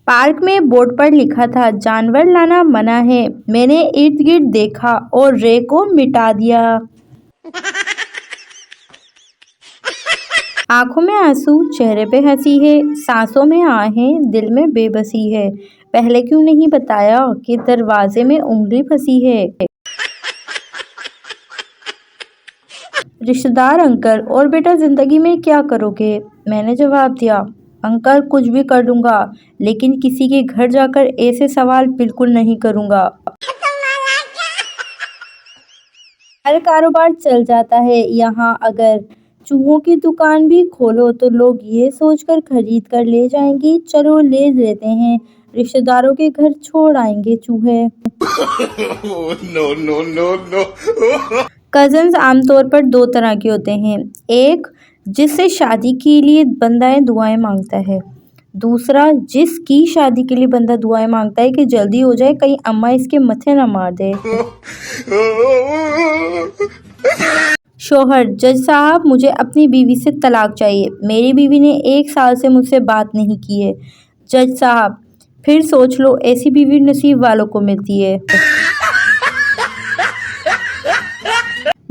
Park میں board پر لکھا تھا جانور لانا منع ہے۔ میں نے ارد گرد دیکھا اور رے کو مٹا دیا۔ آنکھوں میں آنسو، چہرے پہ ہنسی ہے، سانسوں میں آہیں، دل میں بے بسی ہے۔ پہلے کیوں نہیں بتایا کہ دروازے میں انگلی پھنسی ہے؟ رشتہ دار انکل: اور بیٹا زندگی میں کیا کرو گے؟ میں نے جواب دیا، انکل کچھ بھی کر لوں گا لیکن کسی کے گھر جا کر ایسے سوال بالکل نہیں کروں گا۔ ہر کاروبار چل جاتا ہے یہاں، اگر چوہوں کی دکان بھی کھولو تو لوگ یہ سوچ کر خرید کر لے جائیں گے چلو لے لیتے ہیں، رشتہ داروں کے گھر چھوڑ آئیں گے چوہے۔ کزنز عام طور پر دو طرح کے ہوتے ہیں، ایک جس سے شادی کے لیے بندہ دعائیں مانگتا ہے، دوسرا جس کی شادی کے لیے بندہ دعائیں مانگتا ہے کہ جلدی ہو جائے کہیں اماں اس کے متھے نہ مار دے۔ شوہر: جج صاحب مجھے اپنی بیوی سے طلاق چاہیے، میری بیوی نے 1 سال سے مجھ سے بات نہیں کی ہے۔ جج صاحب: پھر سوچ لو، ایسی بیوی نصیب والوں کو ملتی ہے۔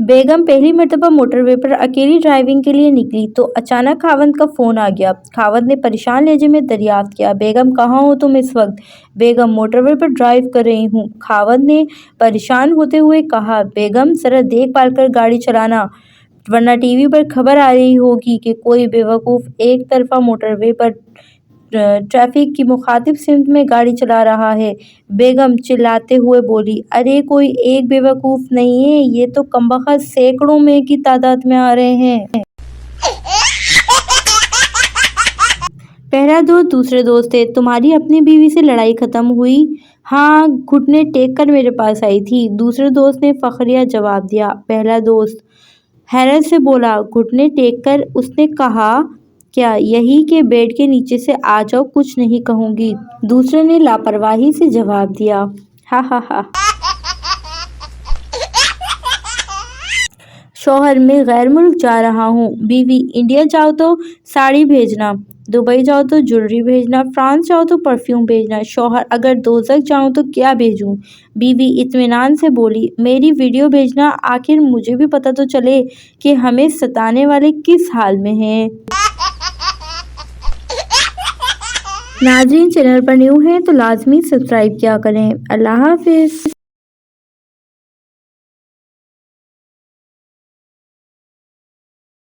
بیگم پہلی مرتبہ موٹر وے پر اکیلی ڈرائیونگ کے لیے نکلی تو اچانک خاوند کا فون آ گیا۔ خاوند نے پریشان لہجے میں دریافت کیا، بیگم کہاں ہو تم اس وقت؟ بیگم موٹر وے پر ڈرائیو کر رہی ہوں۔ خاوند نے پریشان ہوتے ہوئے کہا، بیگم ذرا دیکھ بھال کر گاڑی چلانا ورنہ ٹی وی پر خبر آ رہی ہوگی کہ کوئی بیوقوف ایک طرفہ موٹر وے پر ٹریفک کی مخالف سمت میں گاڑی چلا رہا ہے۔ بیگم چلاتے ہوئے بولی، ارے کوئی ایک بیوقوف نہیں ہے، یہ تو کمبخت سینکڑوں میں کی تعداد میں آ رہے ہیں۔ پہلا دوست دوسرے دوست تھے، تمہاری اپنی بیوی سے لڑائی ختم ہوئی؟ ہاں، گھٹنے ٹیک کر میرے پاس آئی تھی، دوسرے دوست نے فخریہ جواب دیا۔ پہلا دوست حیرت سے بولا، گھٹنے ٹیک کر؟ اس نے کہا، کیا یہی کہ بیڈ کے نیچے سے آ جاؤ کچھ نہیں کہوں گی؟ دوسرے نے لاپرواہی سے جواب دیا، ہا ہا ہا۔ شوہر: میں غیر ملک جا رہا ہوں۔ بیوی: انڈیا جاؤ تو ساڑی بھیجنا، دبئی جاؤ تو جویلری بھیجنا، فرانس جاؤ تو پرفیوم بھیجنا۔ شوہر: اگر دوزخ جاؤں تو کیا بھیجوں؟ بیوی اطمینان سے بولی، میری ویڈیو بھیجنا، آخر مجھے بھی پتہ تو چلے کہ ہمیں ستانے والے کس حال میں ہیں۔ ناظرین چینل پر نیو ہیں تو لازمی سبسکرائب کیا کریں۔ اللہ حافظ۔